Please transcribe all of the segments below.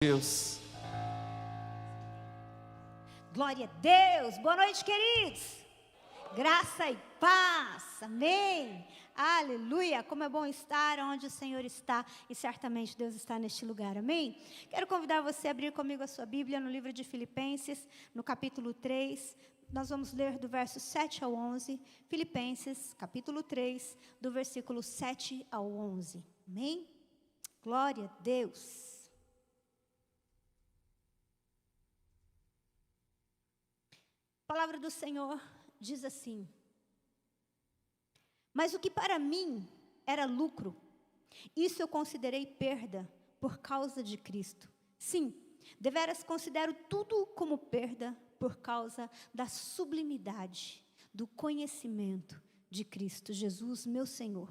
Deus. Glória a Deus. Boa noite, queridos. Graça e paz. Amém. Aleluia. Como é bom estar onde o Senhor está. E certamente Deus está neste lugar. Amém. Quero convidar você a abrir comigo a sua Bíblia no livro de Filipenses, no capítulo 3. Nós vamos ler do verso 7 ao 11. Filipenses, capítulo 3, do versículo 7 ao 11. Amém. Glória a Deus. A palavra do Senhor diz assim: mas o que para mim era lucro, isso eu considerei perda por causa de Cristo. Sim, deveras considero tudo como perda por causa da sublimidade do conhecimento de Cristo Jesus, meu Senhor,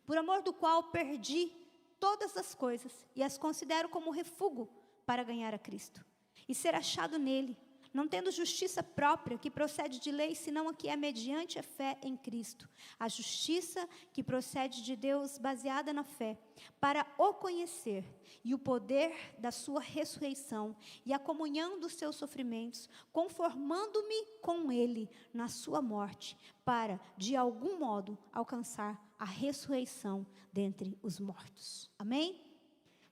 por amor do qual perdi todas as coisas e as considero como refúgio para ganhar a Cristo e ser achado nele, não tendo justiça própria que procede de lei, senão a que é mediante a fé em Cristo. A justiça que procede de Deus, baseada na fé, para o conhecer e o poder da sua ressurreição e a comunhão dos seus sofrimentos, conformando-me com ele na sua morte, para, de algum modo, alcançar a ressurreição dentre os mortos. Amém?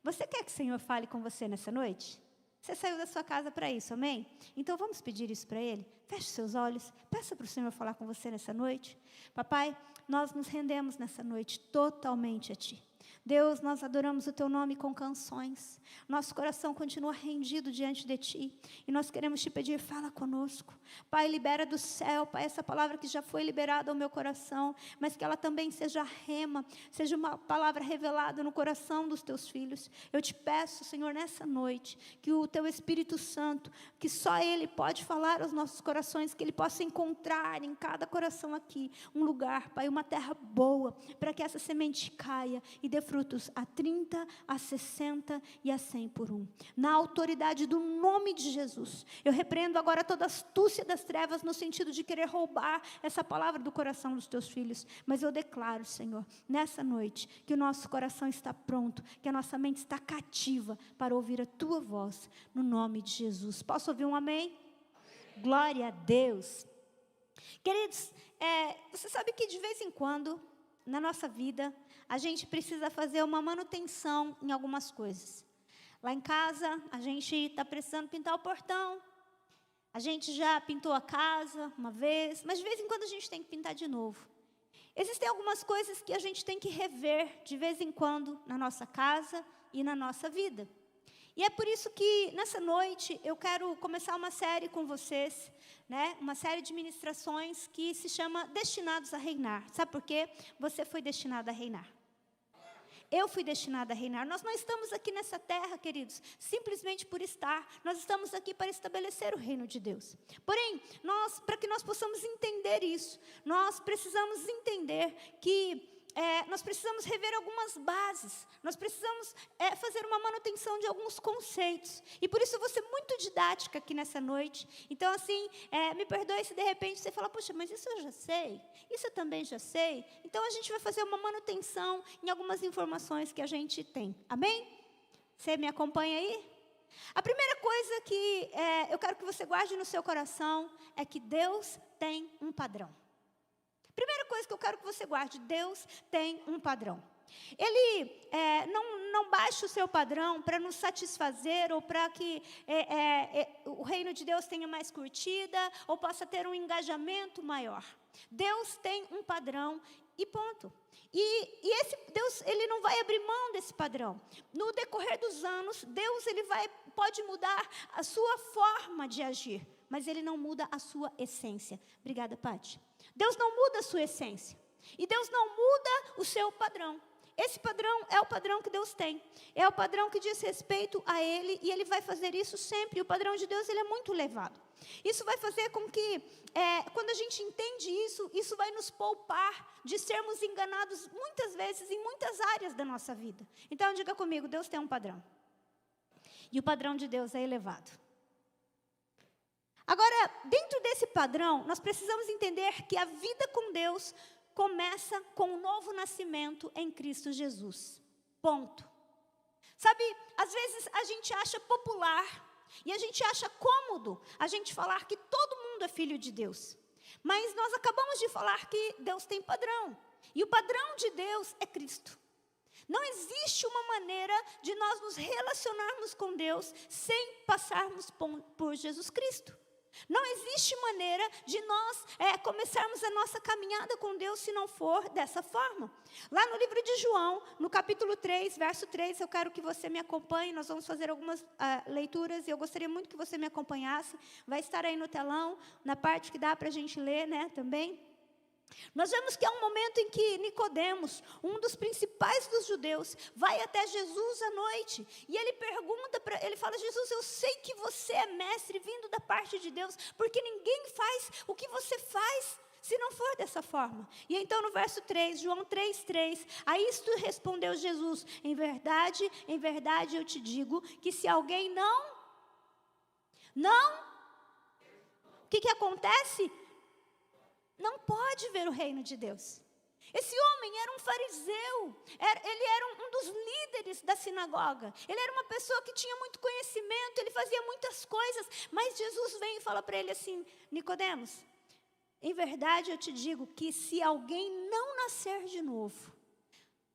Você quer que o Senhor fale com você nessa noite? Você saiu da sua casa para isso, amém? Então vamos pedir isso para Ele? Feche seus olhos, peça para o Senhor falar com você nessa noite. Papai, nós nos rendemos nessa noite totalmente a Ti. Deus, nós adoramos o Teu nome com canções. Nosso coração continua rendido diante de Ti. E nós queremos Te pedir, fala conosco. Pai, libera do céu, Pai, essa palavra que já foi liberada ao meu coração, mas que ela também seja rema, seja uma palavra revelada no coração dos Teus filhos. Eu te peço, Senhor, nessa noite, que o Teu Espírito Santo, que só Ele pode falar aos nossos corações, que Ele possa encontrar em cada coração aqui um lugar, Pai, uma terra boa, para que essa semente caia e dê frutos a 30, a 60 e a 100 por um. Na autoridade do nome de Jesus, eu repreendo agora toda astúcia das trevas no sentido de querer roubar essa palavra do coração dos teus filhos. Mas eu declaro, Senhor, nessa noite, que o nosso coração está pronto, que a nossa mente está cativa para ouvir a tua voz, no nome de Jesus. Posso ouvir um amém? Glória a Deus. Queridos, você sabe que de vez em quando, na nossa vida, a gente precisa fazer uma manutenção em algumas coisas. Lá em casa, a gente está precisando pintar o portão. A gente já pintou a casa uma vez, mas de vez em quando a gente tem que pintar de novo. Existem algumas coisas que a gente tem que rever de vez em quando na nossa casa e na nossa vida. E é por isso que, nessa noite, eu quero começar uma série com vocês, né? Uma série de ministrações que se chama Destinados a Reinar. Sabe por quê? Você foi destinado a reinar. Eu fui destinada a reinar. Nós não estamos aqui nessa terra, queridos, simplesmente por estar. Nós estamos aqui para estabelecer o reino de Deus. Porém, para que nós possamos entender isso, nós precisamos entender que nós precisamos rever algumas bases, nós precisamos fazer uma manutenção de alguns conceitos, e por isso eu vou ser muito didática aqui nessa noite. Então assim, me perdoe se de repente você fala, poxa, mas isso eu já sei, isso eu também já sei. Então a gente vai fazer uma manutenção em algumas informações que a gente tem, amém? Você me acompanha aí? A primeira coisa que eu quero que você guarde no seu coração é que Deus tem um padrão. Primeira coisa que eu quero que você guarde, Deus tem um padrão. Ele não baixa o seu padrão para nos satisfazer ou para que o reino de Deus tenha mais curtida ou possa ter um engajamento maior. Deus tem um padrão e ponto. E esse Deus, ele não vai abrir mão desse padrão. No decorrer dos anos, Deus pode mudar a sua forma de agir, mas Ele não muda a sua essência. Obrigada, Paty. Deus não muda a sua essência. E Deus não muda o seu padrão. Esse padrão é o padrão que Deus tem. É o padrão que diz respeito a Ele. E Ele vai fazer isso sempre. O padrão de Deus, ele é muito elevado. Isso vai fazer com que, quando a gente entende isso, isso vai nos poupar de sermos enganados muitas vezes em muitas áreas da nossa vida. Então, diga comigo, Deus tem um padrão. E o padrão de Deus é elevado. Agora, dentro desse padrão, nós precisamos entender que a vida com Deus começa com o novo nascimento em Cristo Jesus. Ponto. Sabe, às vezes a gente acha popular e a gente acha cômodo a gente falar que todo mundo é filho de Deus. Mas nós acabamos de falar que Deus tem padrão. E o padrão de Deus é Cristo. Não existe uma maneira de nós nos relacionarmos com Deus sem passarmos por Jesus Cristo. Não existe maneira de nós começarmos a nossa caminhada com Deus se não for dessa forma. Lá no livro de João, no capítulo 3, verso 3, eu quero que você me acompanhe. Nós vamos fazer algumas leituras e eu gostaria muito que você me acompanhasse. Vai estar aí no telão, na parte que dá para a gente ler, né, também. Nós vemos que há um momento em que Nicodemos, um dos principais dos judeus, vai até Jesus à noite. E ele pergunta, ele fala: Jesus, eu sei que você é mestre vindo da parte de Deus, porque ninguém faz o que você faz se não for dessa forma. E então no verso 3, João 3:3, a isto respondeu Jesus: em verdade eu te digo, que se alguém o que acontece? Não pode ver o reino de Deus. Esse homem era um fariseu, ele era um dos líderes da sinagoga, ele era uma pessoa que tinha muito conhecimento, ele fazia muitas coisas, mas Jesus vem e fala para ele assim: Nicodemos, em verdade eu te digo que se alguém não nascer de novo,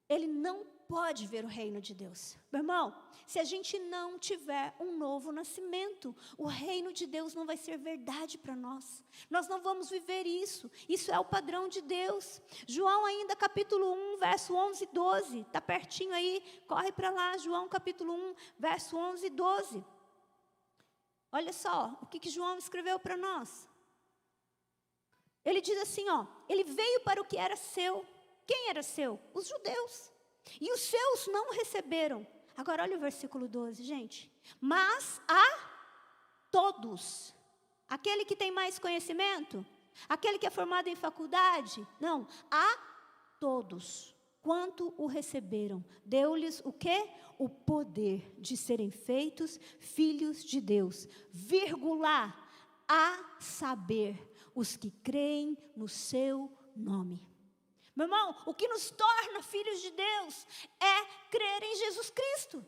ele não pode ver o reino de Deus. Meu irmão, se a gente não tiver um novo nascimento, o reino de Deus não vai ser verdade para nós. Nós não vamos viver isso. Isso é o padrão de Deus. João ainda capítulo 1, verso 11 e 12. Está pertinho aí, corre para lá. João capítulo 1, verso 11 e 12. Olha só o que João escreveu para nós. Ele diz assim, ele veio para o que era seu. Quem era seu? Os judeus. E os seus não receberam. Agora olha o versículo 12, gente. Mas a todos. Aquele que tem mais conhecimento? Aquele que é formado em faculdade? Não, a todos. Quanto o receberam? Deu-lhes o quê? O poder de serem feitos filhos de Deus. Vírgula, a saber, os que creem no seu nome. Meu irmão, o que nos torna filhos de Deus é crer em Jesus Cristo.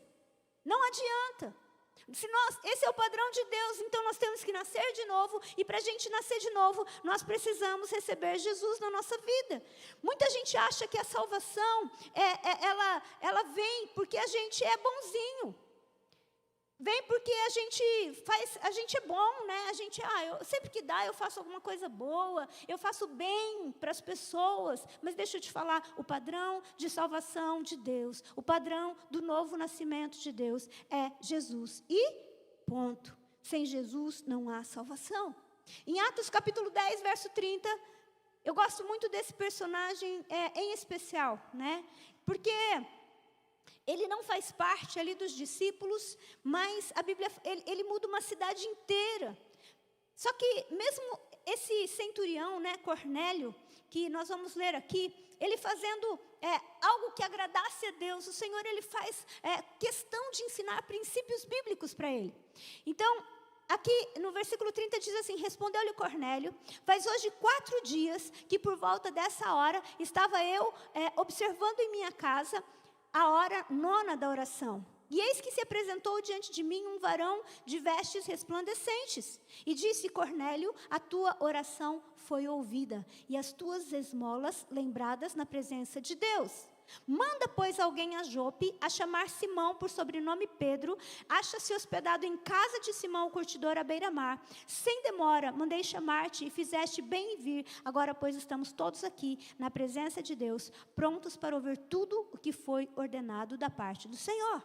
Não adianta. Esse é o padrão de Deus, então nós temos que nascer de novo. E para a gente nascer de novo, nós precisamos receber Jesus na nossa vida. Muita gente acha que a salvação, ela vem porque a gente é bonzinho. Vem porque a gente é bom, né? Sempre que dá, eu faço alguma coisa boa, eu faço bem para as pessoas. Mas deixa eu te falar, o padrão de salvação de Deus, o padrão do novo nascimento de Deus é Jesus. E ponto. Sem Jesus não há salvação. Em Atos capítulo 10, verso 30, eu gosto muito desse personagem em especial, né? Porque ele não faz parte ali dos discípulos, mas a Bíblia, ele muda uma cidade inteira. Só que mesmo esse centurião, né, Cornélio, que nós vamos ler aqui, ele fazendo algo que agradasse a Deus, o Senhor ele faz questão de ensinar princípios bíblicos para ele. Então, aqui no versículo 30 diz assim: respondeu-lhe Cornélio: faz hoje 4 dias que por volta dessa hora estava eu observando em minha casa a hora 9ª da oração. E eis que se apresentou diante de mim um varão de vestes resplandecentes. E disse: Cornélio, a tua oração foi ouvida, e as tuas esmolas lembradas na presença de Deus. Manda, pois, alguém a Jope, a chamar Simão, por sobrenome Pedro. Acha-se hospedado em casa de Simão, o curtidor, à beira-mar. Sem demora, mandei chamar-te, e fizeste bem em vir. Agora, pois, estamos todos aqui, na presença de Deus, prontos para ouvir tudo o que foi ordenado da parte do Senhor.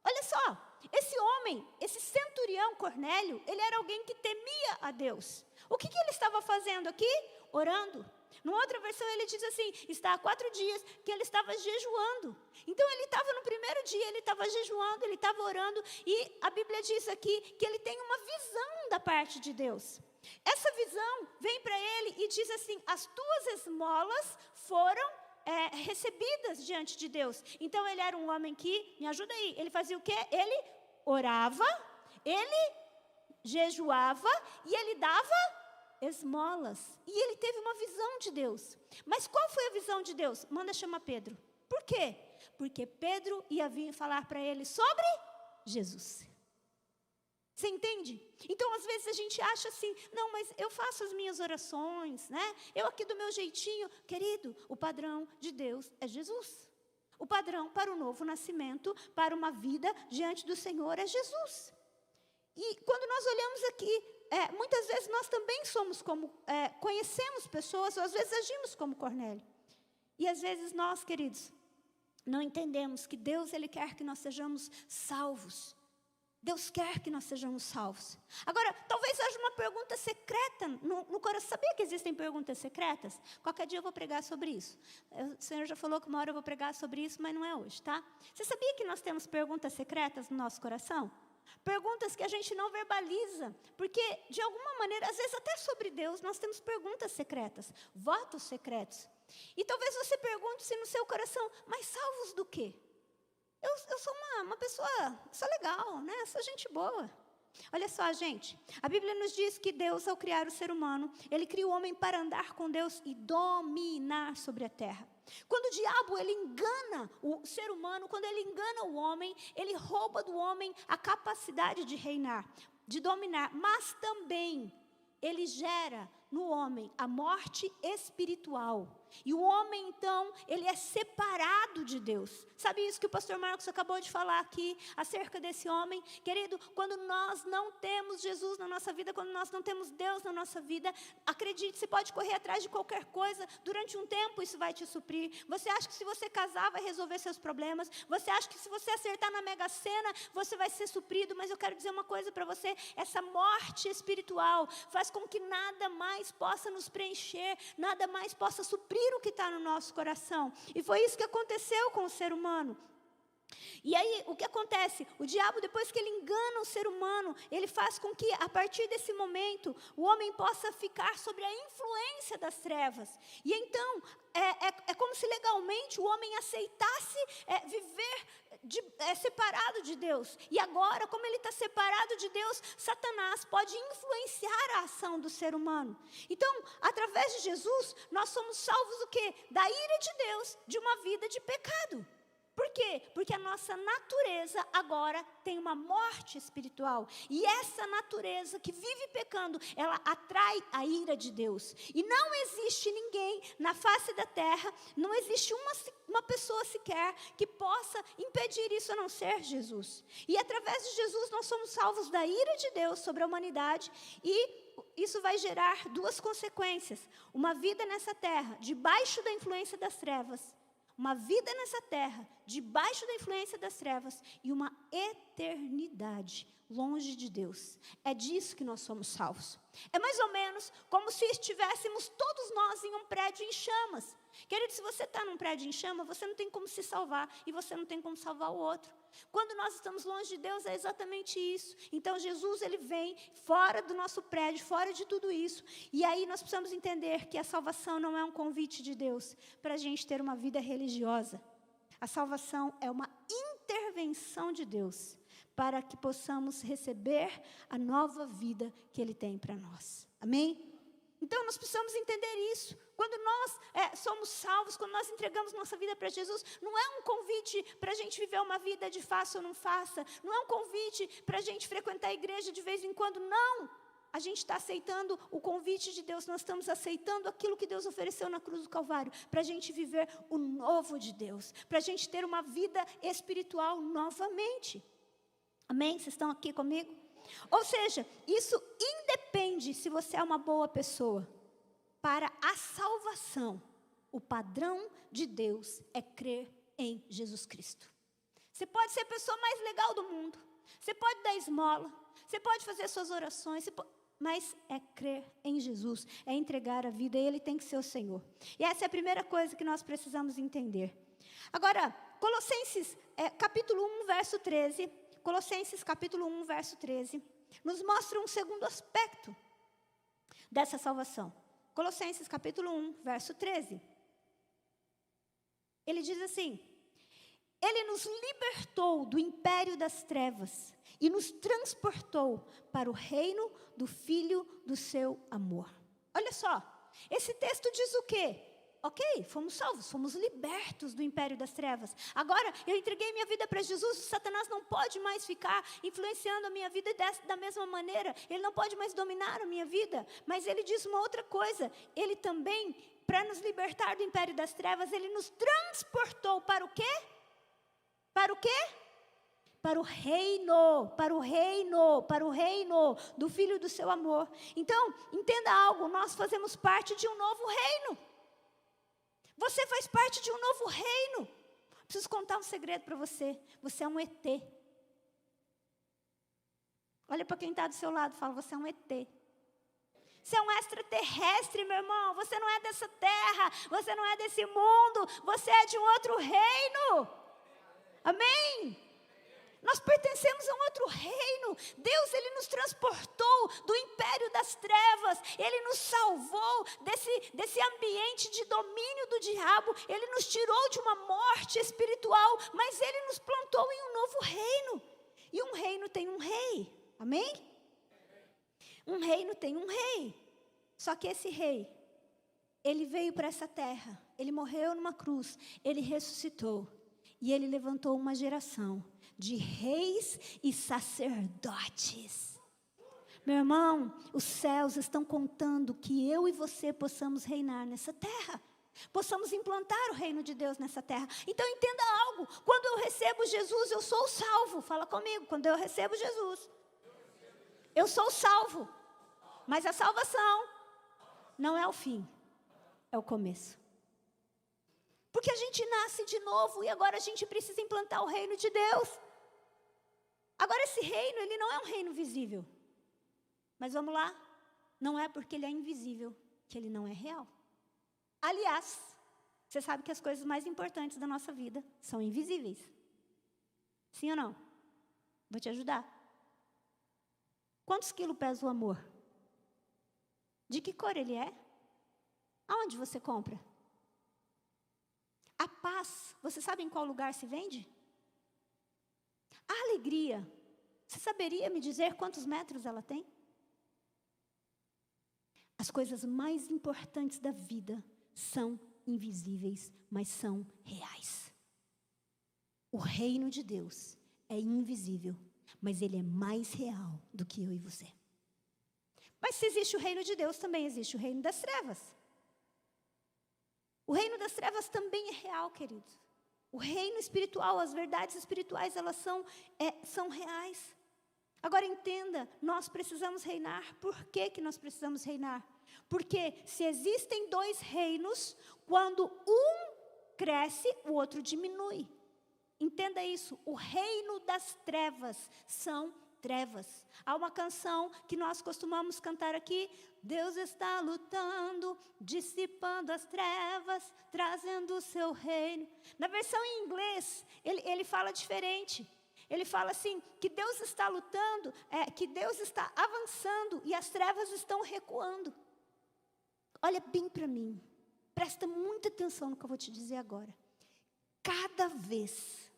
Olha só, esse homem, esse centurião Cornélio, ele era alguém que temia a Deus. O que ele estava fazendo aqui? Orando. Numa outra versão ele diz assim: está há 4 dias que ele estava jejuando. Então ele estava no primeiro dia, ele estava jejuando, ele estava orando. E a Bíblia diz aqui que ele tem uma visão da parte de Deus. Essa visão vem para ele e diz assim: as tuas esmolas foram recebidas diante de Deus. Então ele era um homem que, me ajuda aí, ele fazia o quê? Ele orava, ele jejuava e ele dava esmolas. E ele teve uma visão de Deus. Mas qual foi a visão de Deus? Manda chamar Pedro. Por quê? Porque Pedro ia vir falar para ele sobre Jesus. Você entende? Então, às vezes a gente acha assim, não, mas eu faço as minhas orações, né? Eu aqui do meu jeitinho. Querido, o padrão de Deus é Jesus. O padrão para o novo nascimento, para uma vida diante do Senhor é Jesus. E quando nós olhamos aqui, muitas vezes nós também somos como, conhecemos pessoas, ou às vezes agimos como Cornélio. E às vezes nós, queridos, não entendemos que Deus, Ele quer que nós sejamos salvos. Deus quer que nós sejamos salvos. Agora, talvez haja uma pergunta secreta no coração. Sabia que existem perguntas secretas? Qualquer dia eu vou pregar sobre isso. O Senhor já falou que uma hora eu vou pregar sobre isso, mas não é hoje, tá? Você sabia que nós temos perguntas secretas no nosso coração? Perguntas que a gente não verbaliza. Porque, de alguma maneira, às vezes até sobre Deus, nós temos perguntas secretas. Votos secretos. E talvez você pergunte-se no seu coração, mas salvos do quê? Eu sou uma pessoa, sou legal, né? Sou gente boa. Olha só, gente. A Bíblia nos diz que Deus, ao criar o ser humano, Ele cria o homem para andar com Deus e dominar sobre a terra. Quando o diabo, ele engana o ser humano, quando ele engana o homem, ele rouba do homem a capacidade de reinar, de dominar. Mas também, ele gera no homem a morte espiritual. E o homem, então, ele é separado de Deus. Sabe isso que o pastor Marcos acabou de falar aqui, acerca desse homem? Querido, quando nós não temos Jesus na nossa vida, quando nós não temos Deus na nossa vida, acredite, você pode correr atrás de qualquer coisa, durante um tempo isso vai te suprir. Você acha que se você casar vai resolver seus problemas, você acha que se você acertar na Mega Sena, você vai ser suprido, mas eu quero dizer uma coisa para você, essa morte espiritual faz com que nada mais possa nos preencher, nada mais possa suprir o que está no nosso coração. E foi isso que aconteceu com o ser humano. E aí, o que acontece? O diabo, depois que ele engana o ser humano, ele faz com que, a partir desse momento, o homem possa ficar sobre a influência das trevas. E então, é como se legalmente o homem aceitasse viver separado de Deus. E agora, como ele está separado de Deus, Satanás pode influenciar a ação do ser humano. Então, através de Jesus, nós somos salvos do quê? Da ira de Deus, de uma vida de pecado. Por quê? Porque a nossa natureza agora tem uma morte espiritual. E essa natureza que vive pecando, ela atrai a ira de Deus. E não existe ninguém na face da terra, não existe uma pessoa sequer que possa impedir isso a não ser Jesus. E através de Jesus nós somos salvos da ira de Deus sobre a humanidade. E isso vai gerar duas consequências. Uma vida nessa terra, debaixo da influência das trevas. Uma vida nessa terra, debaixo da influência das trevas, e uma eternidade longe de Deus. É disso que nós somos salvos. É mais ou menos como se estivéssemos todos nós em um prédio em chamas. Querido, se você está num prédio em chama, você não tem como se salvar, e você não tem como salvar o outro. Quando nós estamos longe de Deus, é exatamente isso. Então, Jesus, ele vem fora do nosso prédio, fora de tudo isso. E aí nós precisamos entender que a salvação não é um convite de Deus para a gente ter uma vida religiosa. A salvação é uma intervenção de Deus para que possamos receber a nova vida que Ele tem para nós. Amém? Então, nós precisamos entender isso. Quando nós somos salvos, quando nós entregamos nossa vida para Jesus, não é um convite para a gente viver uma vida de faça ou não faça. Não é um convite para a gente frequentar a igreja de vez em quando. Não! A gente está aceitando o convite de Deus. Nós estamos aceitando aquilo que Deus ofereceu na cruz do Calvário. Para a gente viver o novo de Deus. Para a gente ter uma vida espiritual novamente. Amém? Vocês estão aqui comigo? Ou seja, isso independe se você é uma boa pessoa. Para a salvação, o padrão de Deus é crer em Jesus Cristo. Você pode ser a pessoa mais legal do mundo. Você pode dar esmola. Você pode fazer suas orações. Mas é crer em Jesus. É entregar a vida. Ele tem que ser o Senhor. E essa é a primeira coisa que nós precisamos entender. Agora, Colossenses capítulo 1, verso 13... Colossenses capítulo 1, verso 13, nos mostra um segundo aspecto dessa salvação. Colossenses capítulo 1, verso 13. Ele diz assim: Ele nos libertou do império das trevas e nos transportou para o reino do Filho do seu amor. Olha só, esse texto diz o quê? ok, fomos salvos, fomos libertos do império das trevas. Agora, eu entreguei minha vida para Jesus, Satanás não pode mais ficar influenciando a minha vida da mesma maneira. Ele não pode mais dominar a minha vida. Mas ele diz uma outra coisa. Ele também, para nos libertar do império das trevas, ele nos transportou para o quê? Para o quê? Para o reino do Filho do seu amor. Então, entenda algo, nós fazemos parte de um novo reino. Você faz parte de um novo reino. Preciso contar um segredo para você. Você é um ET. Olha para quem está do seu lado e fala, você é um ET. Você é um extraterrestre, meu irmão. Você não é dessa terra. Você não é desse mundo. Você é de um outro reino. Amém? Nós pertencemos a um outro reino. Deus, Ele nos transportou do império das trevas. Ele nos salvou desse ambiente de domínio do diabo. Ele nos tirou de uma morte espiritual. Mas Ele nos plantou em um novo reino. E um reino tem um rei. Amém? Um reino tem um rei. Só que esse rei, ele veio para essa terra. Ele morreu numa cruz. Ele ressuscitou. E ele levantou uma geração de reis e sacerdotes. Meu irmão, os céus estão contando que eu e você possamos reinar nessa terra. Possamos implantar o reino de Deus nessa terra. Então entenda algo. Quando eu recebo Jesus, eu sou salvo. Fala comigo. Quando eu recebo Jesus, eu sou salvo. Mas a salvação não é o fim. É o começo. Porque a gente nasce de novo e agora a gente precisa implantar o reino de Deus. Agora esse reino, ele não é um reino visível. Mas vamos lá, não é porque ele é invisível que ele não é real. Aliás, você sabe que as coisas mais importantes da nossa vida são invisíveis. Sim ou não? Vou te ajudar. Quantos quilos pesa o amor? De que cor ele é? Aonde você compra? A paz, você sabe em qual lugar se vende? A alegria, você saberia me dizer quantos metros ela tem? As coisas mais importantes da vida são invisíveis, mas são reais. O reino de Deus é invisível, mas ele é mais real do que eu e você. Mas se existe o reino de Deus, também existe o reino das trevas. O reino das trevas também é real, queridos. O reino espiritual, as verdades espirituais, elas são reais. Agora entenda, nós precisamos reinar. Por que nós precisamos reinar? Porque se existem dois reinos, quando um cresce, o outro diminui. Entenda isso, o reino das trevas são trevas. Há uma canção que nós costumamos cantar aqui. Deus está lutando, dissipando as trevas, trazendo o seu reino. Na versão em inglês, ele fala diferente. Ele fala assim, que Deus está lutando, que Deus está avançando e as trevas estão recuando. Olha bem para mim, presta muita atenção no que eu vou te dizer agora. Cada vez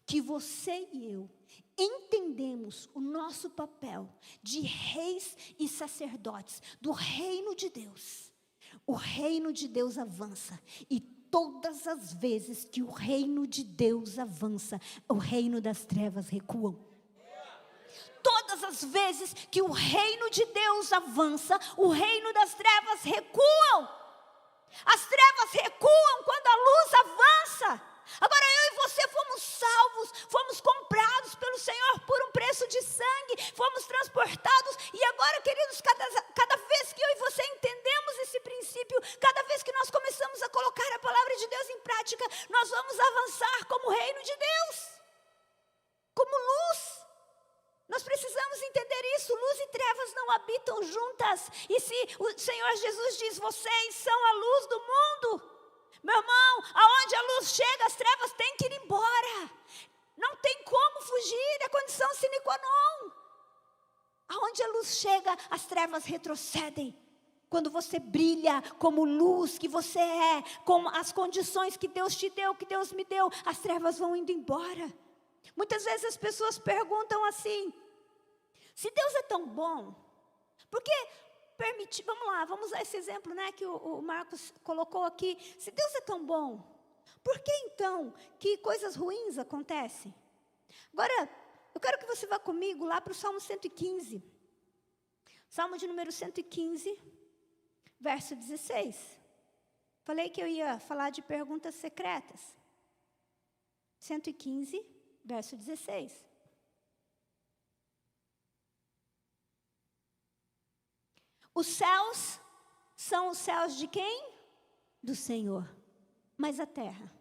que você e eu entendemos o nosso papel de reis e sacerdotes do reino de Deus, o reino de Deus avança. E todas as vezes que o reino de Deus avança, o reino das trevas recuam. Todas as vezes que o reino de Deus avança, o reino das trevas recuam. As trevas recuam quando a luz avança. Agora eu e você fomos salvos, fomos comprados pelo Senhor por um preço de sangue, fomos transportados. E agora, queridos, cada vez que eu e você entendemos esse princípio, cada vez que nós começamos a colocar a palavra de Deus em prática, nós vamos avançar como reino de Deus, como luz. Nós precisamos entender isso, luz e trevas não habitam juntas. E se o Senhor Jesus diz, vocês são a luz do mundo, meu irmão, aonde a luz chega, as trevas têm que ir embora. Não tem como fugir, é condição sine qua non. Aonde a luz chega, as trevas retrocedem. Quando você brilha como luz que você é, com as condições que Deus te deu, que Deus me deu, as trevas vão indo embora. Muitas vezes as pessoas perguntam assim, se Deus é tão bom, por que permitir, vamos lá, vamos usar esse exemplo, né, que o Marcos colocou aqui. Se Deus é tão bom, por que então que coisas ruins acontecem? Agora, eu quero que você vá comigo lá para o Salmo 115. Salmo de número 115, verso 16. Falei que eu ia falar de perguntas secretas. 115, verso 16. Os céus são os céus de quem? Do Senhor. Mas a terra?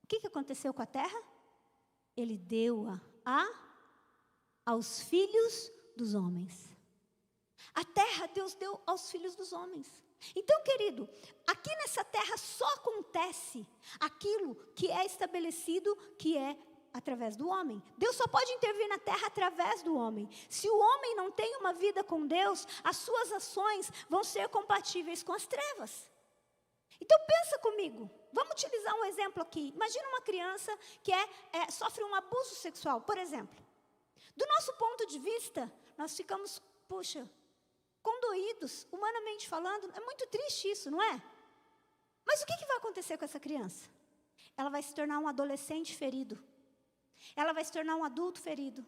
O que aconteceu com a terra? Ele deu-a aos filhos dos homens. A terra Deus deu aos filhos dos homens. Então, querido, aqui nessa terra só acontece aquilo que é estabelecido, que é através do homem. Deus só pode intervir na terra através do homem. Se o homem não tem uma vida com Deus, as suas ações vão ser compatíveis com as trevas. Então pensa comigo, vamos utilizar um exemplo aqui. Imagina uma criança que sofre um abuso sexual, por exemplo. Do nosso ponto de vista, nós ficamos, condoídos, humanamente falando. É muito triste isso, não é? Mas o que vai acontecer com essa criança? Ela vai se tornar um adolescente ferido. Ela vai se tornar um adulto ferido.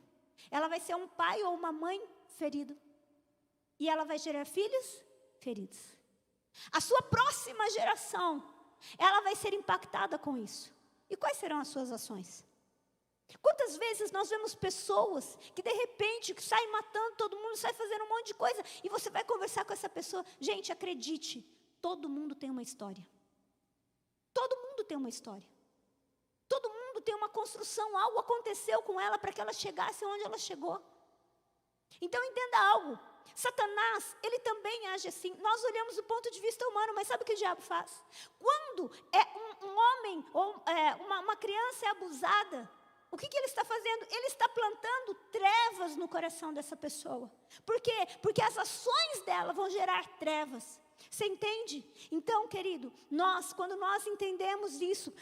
Ela vai ser um pai ou uma mãe ferido. E ela vai gerar filhos feridos. A sua próxima geração, ela vai ser impactada com isso. E quais serão as suas ações? Quantas vezes nós vemos pessoas que de repente saem matando todo mundo, saem fazendo um monte de coisa, e você vai conversar com essa pessoa. Gente, acredite, todo mundo tem uma história. Todo mundo tem uma história. Todo mundo tem uma construção, algo aconteceu com ela para que ela chegasse onde ela chegou. Então entenda algo, Satanás, ele também age assim. Nós olhamos do ponto de vista humano, mas sabe o que o diabo faz? Quando um homem ou uma criança é abusada, o que ele está fazendo? Ele está plantando trevas no coração dessa pessoa. Por quê? Porque as ações dela vão gerar trevas. Você entende? Então, querido, quando nós entendemos isso,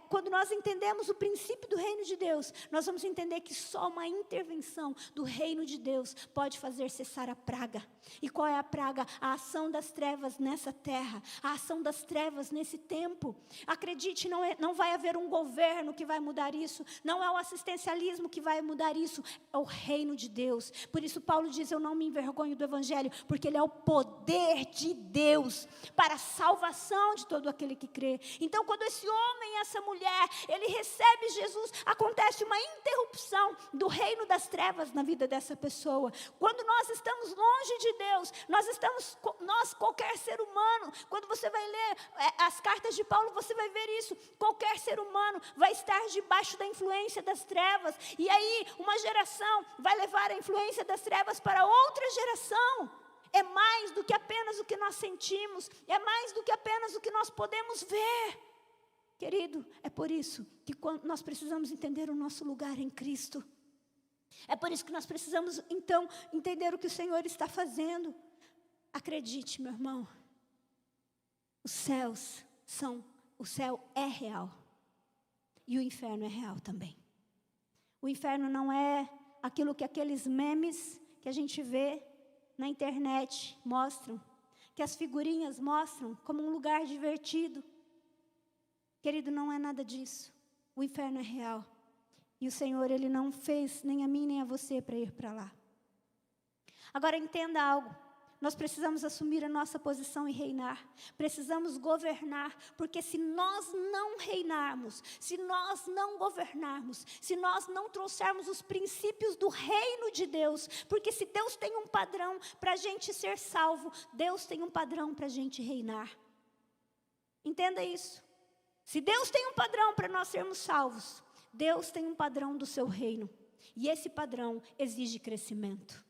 quando nós entendemos o princípio do reino de Deus, nós vamos entender que só uma intervenção do reino de Deus pode fazer cessar a praga. E qual é a praga? A ação das trevas nessa terra, a ação das trevas nesse tempo. Acredite, não vai haver um governo que vai mudar isso, não é o assistencialismo que vai mudar isso, é o reino de Deus. Por isso Paulo diz, eu não me envergonho do evangelho, porque ele é o poder de Deus para a salvação de todo aquele que crê. Então, quando esse homem e essa mulher, ele recebe Jesus, acontece uma interrupção do reino das trevas na vida dessa pessoa. Quando nós estamos longe de Deus, nós, qualquer ser humano, quando você vai ler as cartas de Paulo, você vai ver isso. Qualquer ser humano vai estar debaixo da influência das trevas. E aí, uma geração vai levar a influência das trevas para outra geração. É mais do que apenas o que nós sentimos, é mais do que apenas o que nós podemos ver. Querido, é por isso que nós precisamos entender o nosso lugar em Cristo. É por isso que nós precisamos, então, entender o que o Senhor está fazendo. Acredite, meu irmão, o céu é real e o inferno é real também. O inferno não é aquilo que aqueles memes que a gente vê na internet mostram, que as figurinhas mostram como um lugar divertido. Querido, não é nada disso. O inferno é real. E o Senhor, Ele não fez nem a mim nem a você para ir para lá. Agora entenda algo. Nós precisamos assumir a nossa posição e reinar. Precisamos governar, porque se nós não reinarmos, se nós não governarmos, se nós não trouxermos os princípios do reino de Deus, porque se Deus tem um padrão para a gente ser salvo, Deus tem um padrão para a gente reinar. Entenda isso. Se Deus tem um padrão para nós sermos salvos, Deus tem um padrão do seu reino. E esse padrão exige crescimento.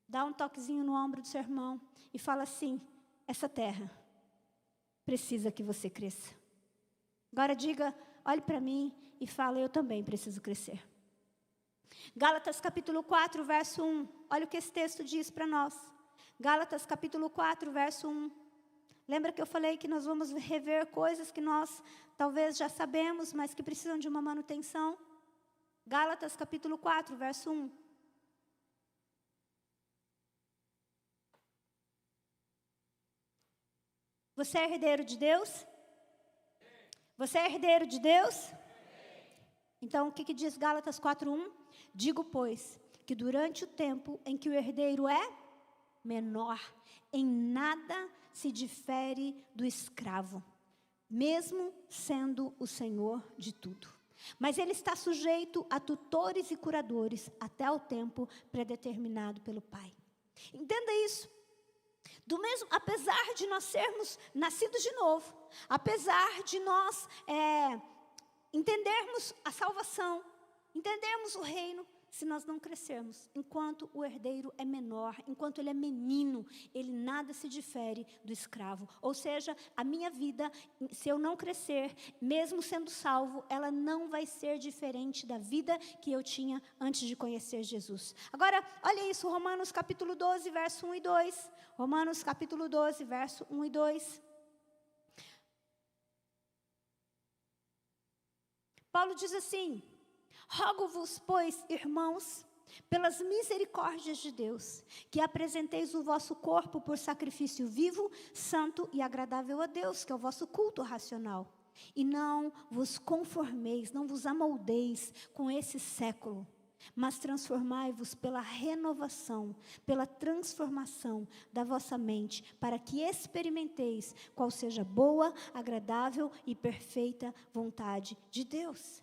Dá um toquezinho no ombro do seu irmão e fala assim, essa terra precisa que você cresça. Agora diga, olhe para mim e fala, eu também preciso crescer. Gálatas capítulo 4, verso 1. Olha o que esse texto diz para nós. Gálatas capítulo 4, verso 1. Lembra que eu falei que nós vamos rever coisas que nós talvez já sabemos, mas que precisam de uma manutenção? Gálatas capítulo 4, verso 1. Você é herdeiro de Deus? Você é herdeiro de Deus? Então, o que diz Gálatas 4:1? Digo, pois, que durante o tempo em que o herdeiro é menor, em nada se difere do escravo, mesmo sendo o senhor de tudo. Mas ele está sujeito a tutores e curadores até o tempo predeterminado pelo Pai. Entenda isso. Do mesmo, apesar de nós sermos nascidos de novo, apesar de nós entendermos a salvação, entendermos o reino, se nós não crescermos, enquanto o herdeiro é menor, enquanto ele é menino, ele nada se difere do escravo. Ou seja, a minha vida, se eu não crescer, mesmo sendo salvo, ela não vai ser diferente da vida que eu tinha antes de conhecer Jesus. Agora, olha isso, Romanos capítulo 12, verso 1 e 2. Romanos capítulo 12, verso 1 e 2. Paulo diz assim: rogo-vos, pois, irmãos, pelas misericórdias de Deus, que apresenteis o vosso corpo por sacrifício vivo, santo e agradável a Deus, que é o vosso culto racional. E não vos conformeis, não vos amoldeis com esse século, mas transformai-vos pela renovação, pela transformação da vossa mente, para que experimenteis qual seja boa, agradável e perfeita vontade de Deus.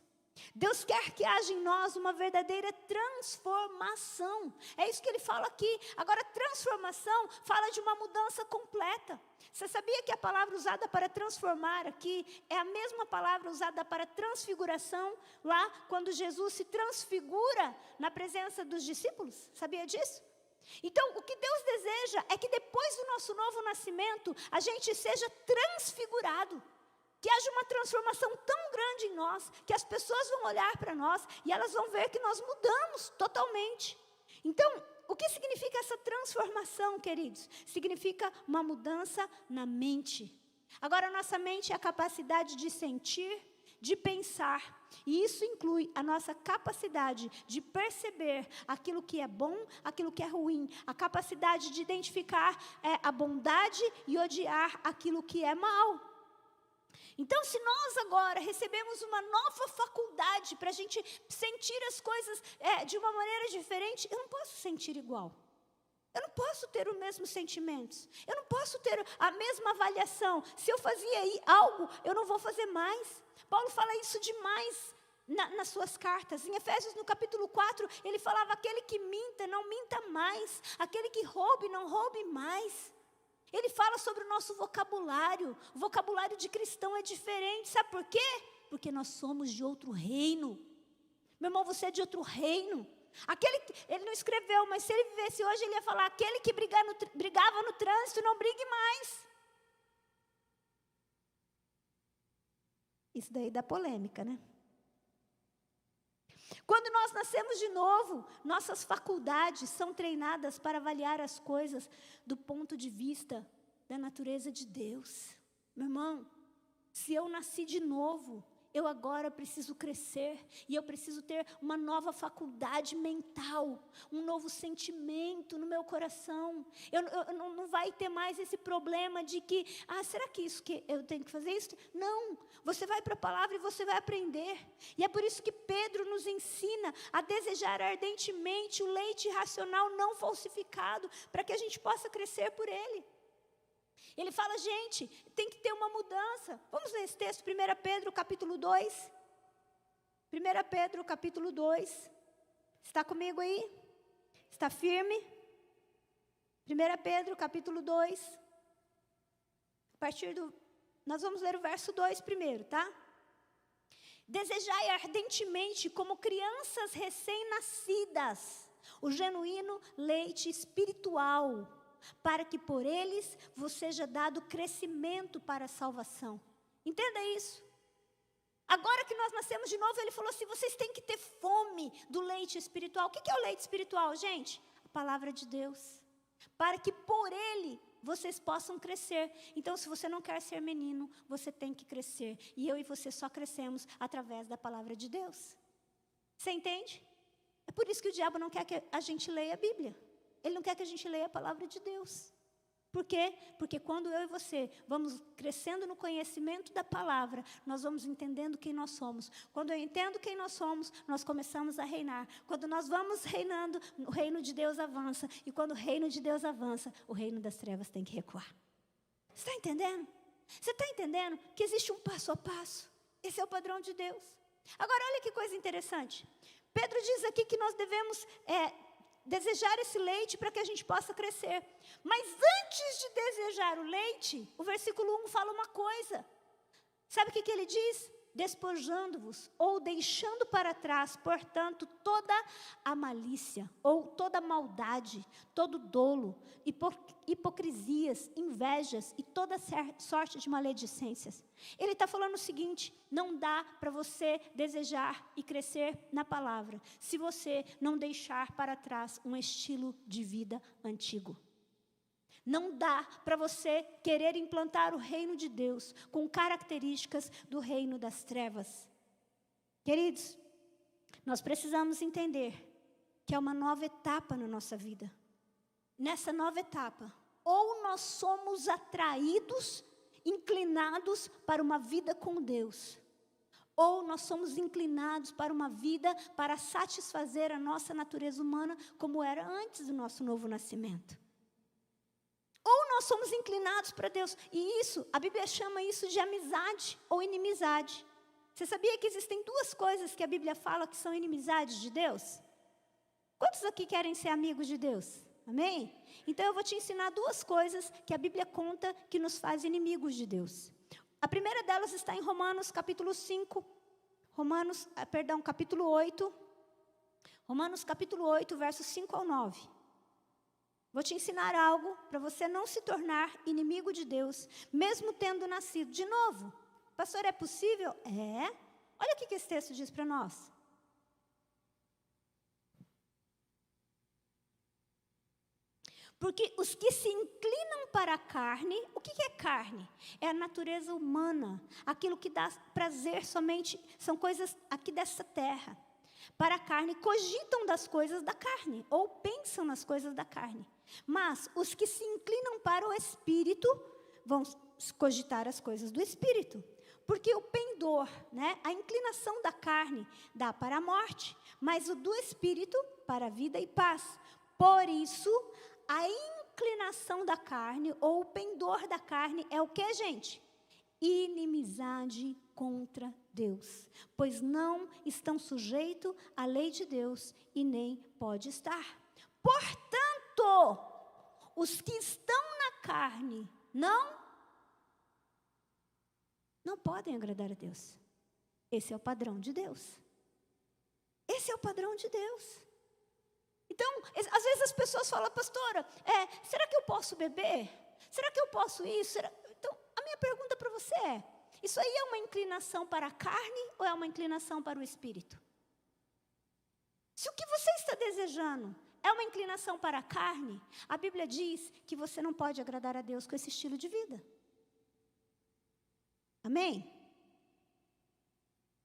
Deus quer que haja em nós uma verdadeira transformação. É isso que ele fala aqui. Agora, transformação fala de uma mudança completa. Você sabia que a palavra usada para transformar aqui é a mesma palavra usada para transfiguração, lá quando Jesus se transfigura na presença dos discípulos? Sabia disso? Então, o que Deus deseja é que depois do nosso novo nascimento, a gente seja transfigurado. Que haja uma transformação tão grande em nós, que as pessoas vão olhar para nós e elas vão ver que nós mudamos totalmente. Então, o que significa essa transformação, queridos? Significa uma mudança na mente. Agora, a nossa mente é a capacidade de sentir, de pensar. E isso inclui a nossa capacidade de perceber aquilo que é bom, aquilo que é ruim. A capacidade de identificar a bondade e odiar aquilo que é mal. Então, se nós agora recebemos uma nova faculdade para a gente sentir as coisas de uma maneira diferente, eu não posso sentir igual. Eu não posso ter os mesmos sentimentos. Eu não posso ter a mesma avaliação. Se eu fazia algo, eu não vou fazer mais. Paulo fala isso demais nas suas cartas. Em Efésios, no capítulo 4, ele falava: aquele que minta, não minta mais. Aquele que roube, não roube mais. Ele fala sobre o nosso vocabulário. O vocabulário de cristão é diferente. Sabe por quê? Porque nós somos de outro reino. Meu irmão, você é de outro reino. Ele não escreveu, mas se ele vivesse hoje, ele ia falar: aquele que brigava no trânsito, não brigue mais. Isso daí dá polêmica, né? Quando nós nascemos de novo, nossas faculdades são treinadas para avaliar as coisas do ponto de vista da natureza de Deus. Meu irmão, se eu nasci de novo, eu agora preciso crescer e eu preciso ter uma nova faculdade mental, um novo sentimento no meu coração. Não vai ter mais esse problema de que, será que isso que eu tenho que fazer isso? Não, você vai para a palavra e você vai aprender. E é por isso que Pedro nos ensina a desejar ardentemente o leite racional não falsificado, para que a gente possa crescer por ele. Ele fala: gente, tem que ter uma mudança. Vamos ler esse texto, 1 Pedro capítulo 2. 1 Pedro capítulo 2. Está comigo aí? Está firme? 1 Pedro capítulo 2. Nós vamos ler o verso 2 primeiro, tá? Desejai ardentemente, como crianças recém-nascidas, o genuíno leite espiritual, para que por eles vos seja dado crescimento para a salvação. Entenda isso. Agora que nós nascemos de novo, ele falou assim: vocês têm que ter fome do leite espiritual. O que é o leite espiritual, gente? A palavra de Deus. Para que por ele vocês possam crescer. Então, se você não quer ser menino, você tem que crescer. E eu e você só crescemos através da palavra de Deus. Você entende? É por isso que o diabo não quer que a gente leia a Bíblia. Ele não quer que a gente leia a palavra de Deus. Por quê? Porque quando eu e você vamos crescendo no conhecimento da palavra, nós vamos entendendo quem nós somos. Quando eu entendo quem nós somos, nós começamos a reinar. Quando nós vamos reinando, o reino de Deus avança. E quando o reino de Deus avança, o reino das trevas tem que recuar. Você está entendendo? Você está entendendo que existe um passo a passo? Esse é o padrão de Deus. Agora, olha que coisa interessante. Pedro diz aqui que nós devemos desejar esse leite para que a gente possa crescer. Mas antes de desejar o leite, o versículo 1 fala uma coisa. Sabe o que ele diz? Despojando-vos, ou deixando para trás, portanto, toda a malícia, ou toda a maldade, todo dolo, hipocrisias, invejas e toda sorte de maledicências. Ele está falando o seguinte: não dá para você desejar e crescer na palavra, se você não deixar para trás um estilo de vida antigo. Não dá para você querer implantar o reino de Deus com características do reino das trevas. Queridos, nós precisamos entender que é uma nova etapa na nossa vida. Nessa nova etapa, ou nós somos atraídos, inclinados para uma vida com Deus, ou nós somos inclinados para uma vida para satisfazer a nossa natureza humana como era antes do nosso novo nascimento. Ou nós somos inclinados para Deus. E isso, a Bíblia chama isso de amizade ou inimizade. Você sabia que existem duas coisas que a Bíblia fala que são inimizades de Deus? Quantos aqui querem ser amigos de Deus? Amém? Então eu vou te ensinar duas coisas que a Bíblia conta que nos faz inimigos de Deus. A primeira delas está em Romanos capítulo 5. Capítulo 8. Romanos capítulo 8, versos 5 ao 9. Vou te ensinar algo para você não se tornar inimigo de Deus, mesmo tendo nascido de novo. Pastor, é possível? É. Olha o que esse texto diz para nós. Porque os que se inclinam para a carne, o que é carne? É a natureza humana, aquilo que dá prazer somente, são coisas aqui dessa terra. Para a carne, cogitam das coisas da carne, ou pensam nas coisas da carne. Mas os que se inclinam para o Espírito, vão cogitar as coisas do Espírito. Porque o pendor, a inclinação da carne, dá para a morte, mas o do Espírito, para a vida e paz. Por isso, a inclinação da carne, ou o pendor da carne, é o que, gente? Inimizade contra Deus, pois não estão sujeitos à lei de Deus e nem pode estar. Portanto, os que estão na carne não podem agradar a Deus. Esse é o padrão de Deus. Esse é o padrão de Deus. Então, às vezes as pessoas falam: pastora, será que eu posso beber? Será que eu posso isso? Então, a minha pergunta para você é: isso aí é uma inclinação para a carne ou é uma inclinação para o Espírito? Se o que você está desejando é uma inclinação para a carne, a Bíblia diz que você não pode agradar a Deus com esse estilo de vida. Amém?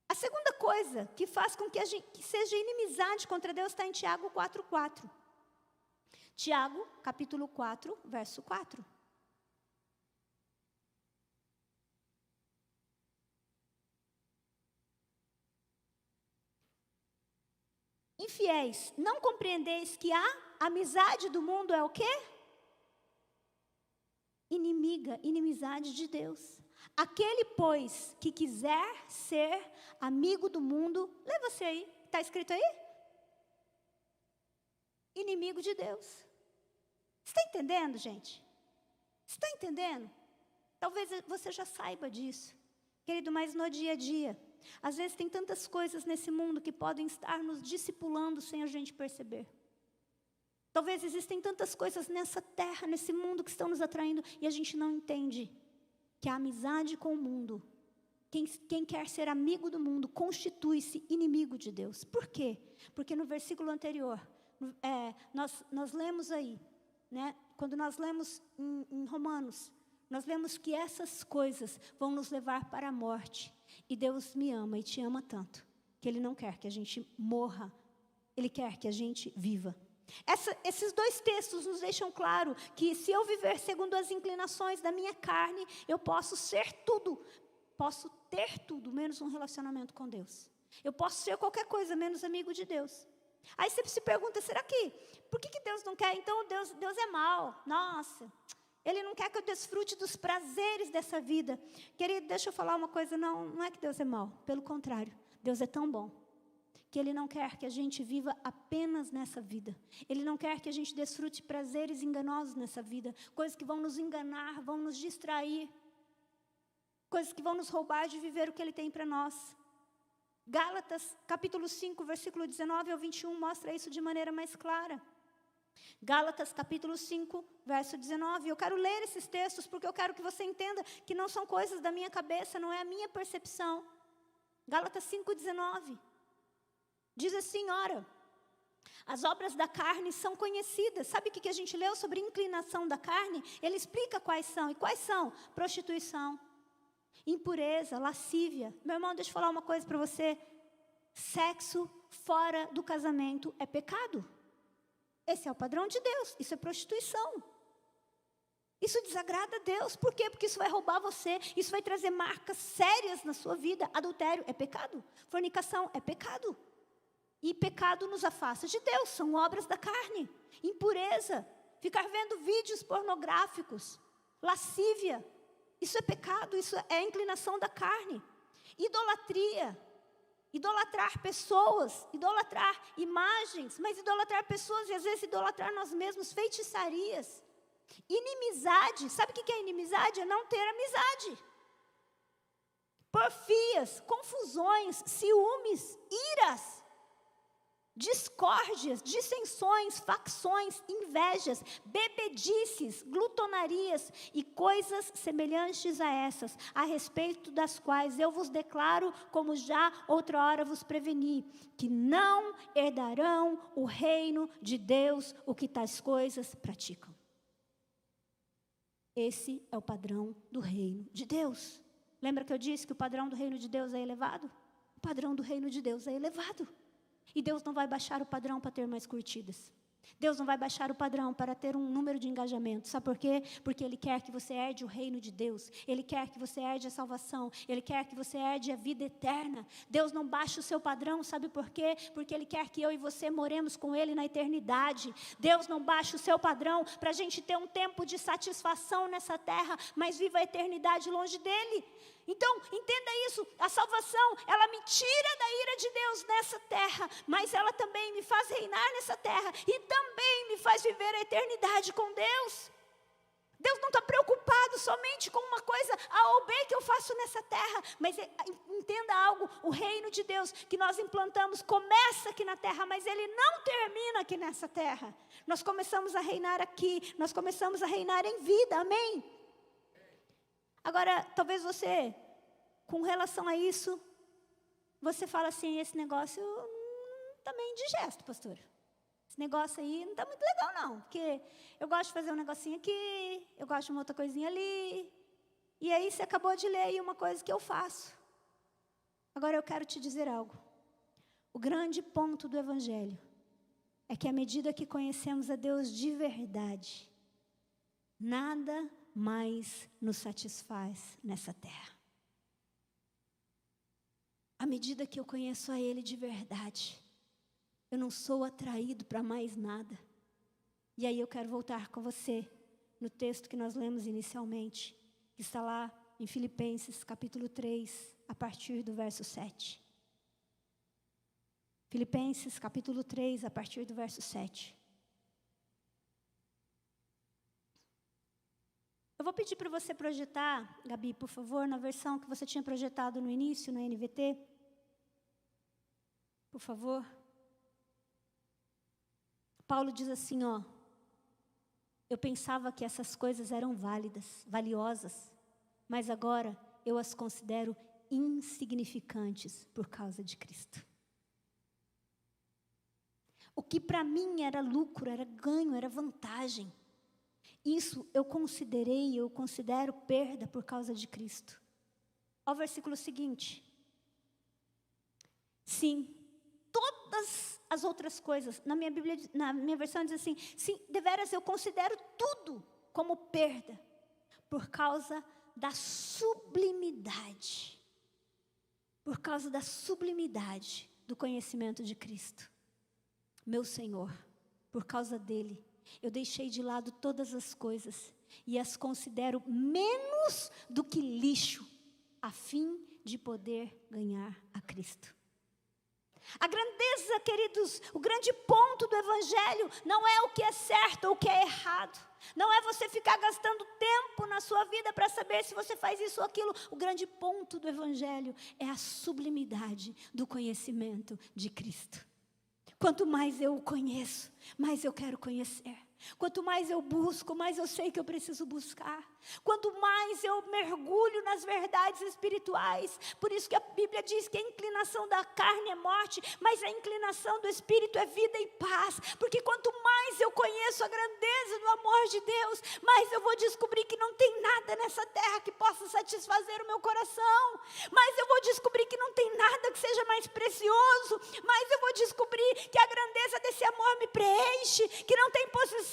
A segunda coisa que faz com que seja inimizade contra Deus está em Tiago 4:4. Tiago, capítulo 4, verso 4. Infiéis, não compreendeis que a amizade do mundo é o quê? Inimizade de Deus. Aquele, pois, que quiser ser amigo do mundo, lê você aí, está escrito aí? Inimigo de Deus. Você está entendendo, gente? Você está entendendo? Talvez você já saiba disso, querido, mas no dia a dia, às vezes tem tantas coisas nesse mundo que podem estar nos discipulando sem a gente perceber. Talvez existem tantas coisas nessa terra, nesse mundo que estão nos atraindo e a gente não entende que a amizade com o mundo, quem quer ser amigo do mundo, constitui-se inimigo de Deus. Por quê? Porque no versículo anterior, nós lemos aí, quando nós lemos em Romanos, nós lemos que essas coisas vão nos levar para a morte. E Deus me ama e te ama tanto, que Ele não quer que a gente morra, Ele quer que a gente viva. Esses dois textos nos deixam claro que se eu viver segundo as inclinações da minha carne, eu posso ser tudo, posso ter tudo, menos um relacionamento com Deus. Eu posso ser qualquer coisa, menos amigo de Deus. Aí você se pergunta, será que, por que Deus não quer? Então Deus é mau, nossa, Ele não quer que eu desfrute dos prazeres dessa vida. Querido, deixa eu falar uma coisa, não é que Deus é mau, pelo contrário, Deus é tão bom, que Ele não quer que a gente viva apenas nessa vida. Ele não quer que a gente desfrute prazeres enganosos nessa vida, coisas que vão nos enganar, vão nos distrair, coisas que vão nos roubar de viver o que Ele tem para nós. Gálatas, capítulo 5, versículo 19 ao 21, mostra isso de maneira mais clara. Gálatas, capítulo 5, verso 19. Eu quero ler esses textos porque eu quero que você entenda que não são coisas da minha cabeça, não é a minha percepção. Gálatas 5, 19. Diz assim, ora, as obras da carne são conhecidas. Sabe o que a gente leu sobre inclinação da carne? Ele explica quais são. E quais são? Prostituição, impureza, lascívia. Meu irmão, deixa eu falar uma coisa para você. Sexo fora do casamento é pecado. Esse é o padrão de Deus. Isso é prostituição. Isso desagrada a Deus. Por quê? Porque isso vai roubar você. Isso vai trazer marcas sérias na sua vida. Adultério é pecado. Fornicação é pecado. E pecado nos afasta de Deus. São obras da carne. Impureza. Ficar vendo vídeos pornográficos. Lascívia. Isso é pecado, isso é inclinação da carne. Idolatria, idolatrar pessoas, idolatrar imagens, mas idolatrar pessoas e às vezes idolatrar nós mesmos, feitiçarias. Inimizade, sabe o que é inimizade? É não ter amizade. Porfias, confusões, ciúmes, iras, discórdias, dissensões, facções, invejas, bebedices, glutonarias e coisas semelhantes a essas, a respeito das quais eu vos declaro, como já outrora vos preveni, que não herdarão o reino de Deus o que tais coisas praticam. Esse é o padrão do reino de Deus. Lembra que eu disse que o padrão do reino de Deus é elevado? O padrão do reino de Deus é elevado. E Deus não vai baixar o padrão para ter mais curtidas. Deus não vai baixar o padrão para ter um número de engajamento. Sabe por quê? Porque Ele quer que você herde o reino de Deus. Ele quer que você herde a salvação. Ele quer que você herde a vida eterna. Deus não baixa o seu padrão, sabe por quê? Porque Ele quer que eu e você moremos com Ele na eternidade. Deus não baixa o seu padrão para a gente ter um tempo de satisfação nessa terra, mas viva a eternidade longe dEle. Então, entenda isso, a salvação, ela me tira da ira de Deus nessa terra, mas ela também me faz reinar nessa terra e também me faz viver a eternidade com Deus. Deus não está preocupado somente com uma coisa A ou B que eu faço nessa terra, mas entenda algo, o reino de Deus que nós implantamos começa aqui na terra, mas ele não termina aqui nessa terra. Nós começamos a reinar aqui, nós começamos a reinar em vida, amém? Agora, talvez você, com relação a isso, você fala assim, esse negócio não está meio indigesto, pastor. Esse negócio aí não está muito legal não, porque eu gosto de fazer um negocinho aqui, eu gosto de uma outra coisinha ali, e aí você acabou de ler aí uma coisa que eu faço. Agora eu quero te dizer algo. O grande ponto do Evangelho é que à medida que conhecemos a Deus de verdade, nada mais nos satisfaz nessa terra. À medida que eu conheço a Ele de verdade, eu não sou atraído para mais nada. E aí eu quero voltar com você no texto que nós lemos inicialmente, que está lá em Filipenses capítulo 3, a partir do verso 7. Filipenses capítulo 3, a partir do verso 7. Eu vou pedir para você projetar, Gabi, por favor, na versão que você tinha projetado no início, na NVT. Por favor. Paulo diz assim, ó. Eu pensava que essas coisas eram válidas, valiosas, mas agora eu as considero insignificantes por causa de Cristo. O que para mim era lucro, era ganho, era vantagem. Isso eu considero perda por causa de Cristo. Ao versículo seguinte. Sim, todas as outras coisas. Na minha Bíblia, na minha versão diz assim: sim, deveras eu considero tudo como perda, por causa da sublimidade. Por causa da sublimidade do conhecimento de Cristo. Meu Senhor, por causa dele, eu deixei de lado todas as coisas e as considero menos do que lixo, a fim de poder ganhar a Cristo. A grandeza, queridos, o grande ponto do Evangelho não é o que é certo ou o que é errado. Não é você ficar gastando tempo na sua vida para saber se você faz isso ou aquilo. O grande ponto do Evangelho é a sublimidade do conhecimento de Cristo. Quanto mais eu o conheço, mais eu quero conhecer. Quanto mais eu busco, mais eu sei que eu preciso buscar. Quanto mais eu mergulho nas verdades espirituais. Por isso que a Bíblia diz que a inclinação da carne é morte, mas a inclinação do Espírito é vida e paz. Porque quanto mais eu conheço a grandeza do amor de Deus, mais eu vou descobrir que não tem nada nessa terra que possa satisfazer o meu coração. Mais eu vou descobrir que não tem nada que seja mais precioso. Mais eu vou descobrir que a grandeza desse amor me preenche, que não tem posição.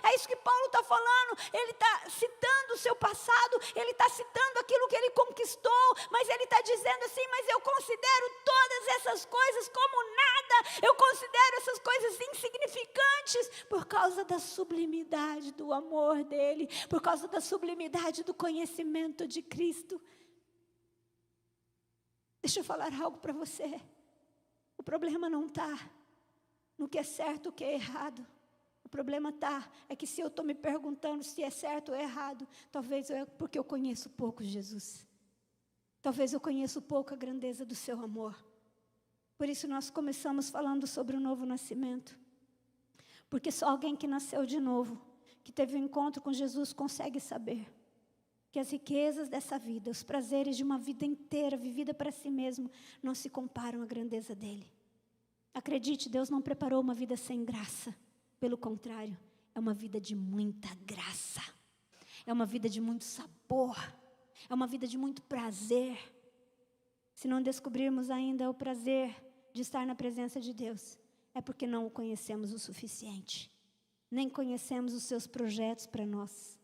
É isso que Paulo está falando. Ele está citando o seu passado, ele está citando aquilo que ele conquistou, mas ele está dizendo assim: mas eu considero todas essas coisas como nada, eu considero essas coisas insignificantes, por causa da sublimidade do amor dele, por causa da sublimidade do conhecimento de Cristo. Deixa eu falar algo para você. O problema não está no que é certo ou o que é errado. O problema é que se eu estou me perguntando se é certo ou errado, talvez é porque eu conheço pouco Jesus. Talvez eu conheço pouco a grandeza do seu amor. Por isso nós começamos falando sobre o novo nascimento. Porque só alguém que nasceu de novo, que teve um encontro com Jesus, consegue saber que as riquezas dessa vida, os prazeres de uma vida inteira vivida para si mesmo, não se comparam à grandeza dele. Acredite, Deus não preparou uma vida sem graça. Pelo contrário, é uma vida de muita graça. É uma vida de muito sabor. É uma vida de muito prazer. Se não descobrirmos ainda o prazer de estar na presença de Deus, é porque não o conhecemos o suficiente. Nem conhecemos os seus projetos para nós.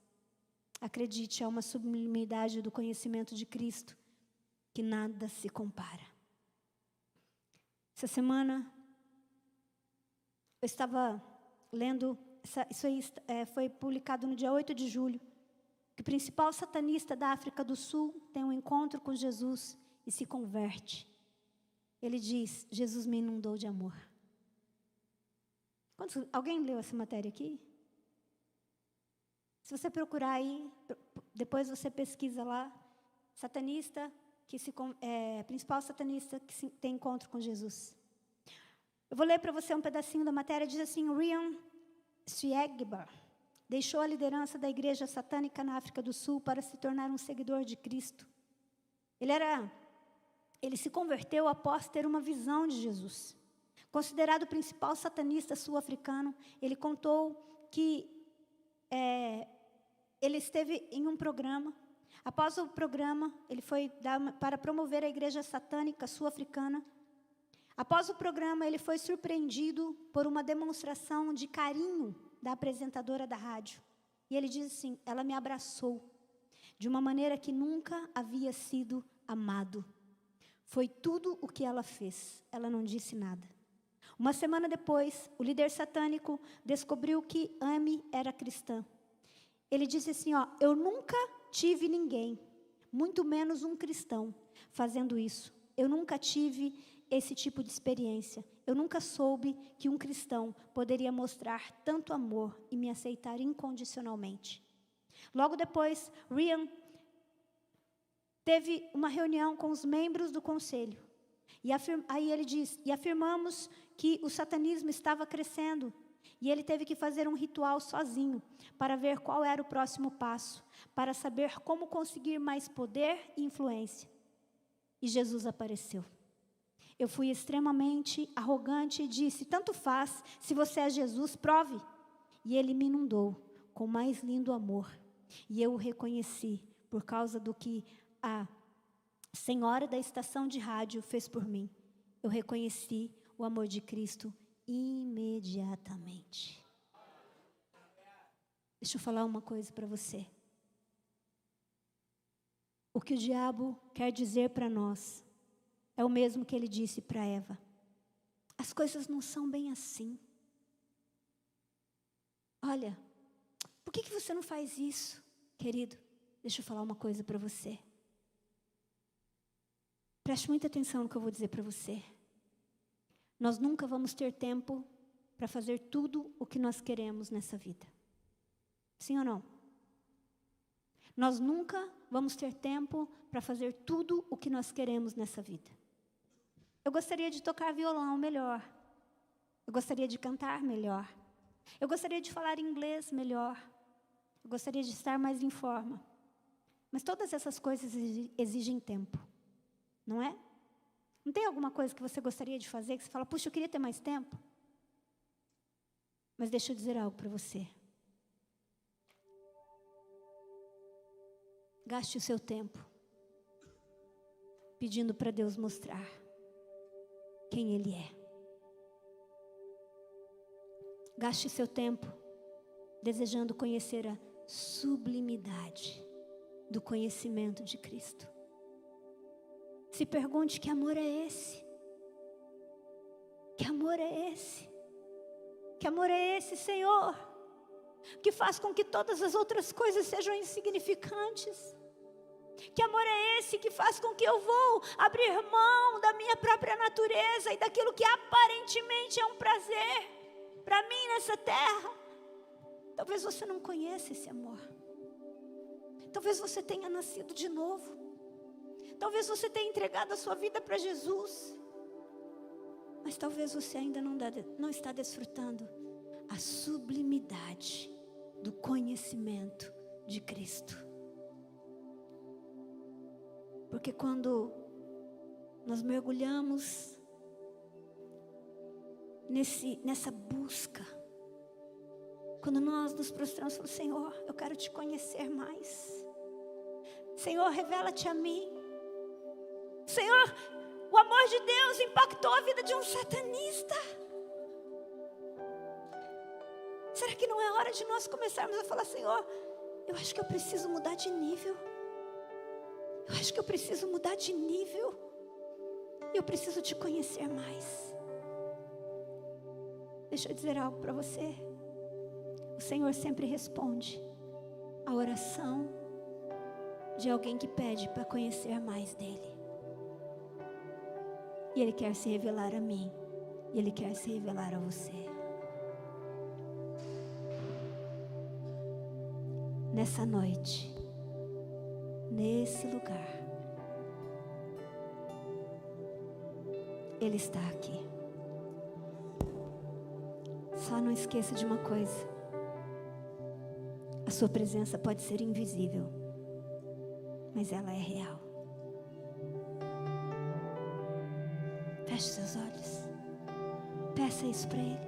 Acredite, é uma sublimidade do conhecimento de Cristo que nada se compara. Essa semana, eu estava lendo, isso aí foi publicado no dia 8 de julho, que o principal satanista da África do Sul tem um encontro com Jesus e se converte. Ele diz: Jesus me inundou de amor. Alguém leu essa matéria aqui? Se você procurar aí, depois você pesquisa lá, principal satanista que tem encontro com Jesus. Eu vou ler para você um pedacinho da matéria. Diz assim: Ryan Siegbart deixou a liderança da igreja satânica na África do Sul para se tornar um seguidor de Cristo. Ele se converteu após ter uma visão de Jesus. Considerado o principal satanista sul-africano, ele contou que ele esteve em um programa. Após o programa, ele foi para promover a igreja satânica sul-africana. Após o programa, ele foi surpreendido por uma demonstração de carinho da apresentadora da rádio. E ele diz assim: ela me abraçou de uma maneira que nunca havia sido amado. Foi tudo o que ela fez. Ela não disse nada. Uma semana depois, o líder satânico descobriu que Amy era cristã. Ele disse assim: eu nunca tive ninguém, muito menos um cristão, fazendo isso. Eu nunca tive esse tipo de experiência. Eu nunca soube que um cristão poderia mostrar tanto amor e me aceitar incondicionalmente. Logo depois, Ryan teve uma reunião com os membros do conselho. Aí ele diz: e afirmamos que o satanismo estava crescendo. E ele teve que fazer um ritual sozinho para ver qual era o próximo passo, para saber como conseguir mais poder e influência. E Jesus apareceu. Eu fui extremamente arrogante e disse: tanto faz, se você é Jesus, prove. E ele me inundou com o mais lindo amor. E eu o reconheci por causa do que a senhora da estação de rádio fez por mim. Eu reconheci o amor de Cristo imediatamente. Deixa eu falar uma coisa para você. O que o diabo quer dizer para nós é o mesmo que ele disse para Eva. As coisas não são bem assim. Olha, por que você não faz isso, querido? Deixa eu falar uma coisa para você. Preste muita atenção no que eu vou dizer para você. Nós nunca vamos ter tempo para fazer tudo o que nós queremos nessa vida. Sim ou não? Nós nunca vamos ter tempo para fazer tudo o que nós queremos nessa vida. Eu gostaria de tocar violão melhor. Eu gostaria de cantar melhor. Eu gostaria de falar inglês melhor. Eu gostaria de estar mais em forma. Mas todas essas coisas exigem tempo. Não é? Não tem alguma coisa que você gostaria de fazer que você fala, puxa, eu queria ter mais tempo? Mas deixa eu dizer algo para você. Gaste o seu tempo pedindo para Deus mostrar quem Ele é. Gaste o seu tempo desejando conhecer a sublimidade do conhecimento de Cristo. Se pergunte, que amor é esse? Que amor é esse? Que amor é esse, Senhor? Que faz com que todas as outras coisas sejam insignificantes. Que amor é esse que faz com que eu vou abrir mão da minha própria natureza e daquilo que aparentemente é um prazer para mim nessa terra? Talvez você não conheça esse amor. Talvez você tenha nascido de novo. Talvez você tenha entregado a sua vida para Jesus. Mas talvez você ainda não está desfrutando a sublimidade do conhecimento de Cristo. Porque quando nós mergulhamos nessa busca, quando nós nos prostramos e falamos, Senhor, eu quero te conhecer mais. Senhor, revela-te a mim. Senhor, o amor de Deus impactou a vida de um satanista. Será que não é hora de nós começarmos a falar, Senhor, eu acho que eu preciso mudar de nível. Eu acho que eu preciso mudar de nível. Eu preciso te conhecer mais. Deixa eu dizer algo para você. O Senhor sempre responde a oração de alguém que pede para conhecer mais dEle. E Ele quer se revelar a mim. E Ele quer se revelar a você. Nessa noite, nesse lugar, Ele está aqui. Só não esqueça de uma coisa: a sua presença pode ser invisível, mas ela é real. Feche seus olhos. Peça isso para Ele.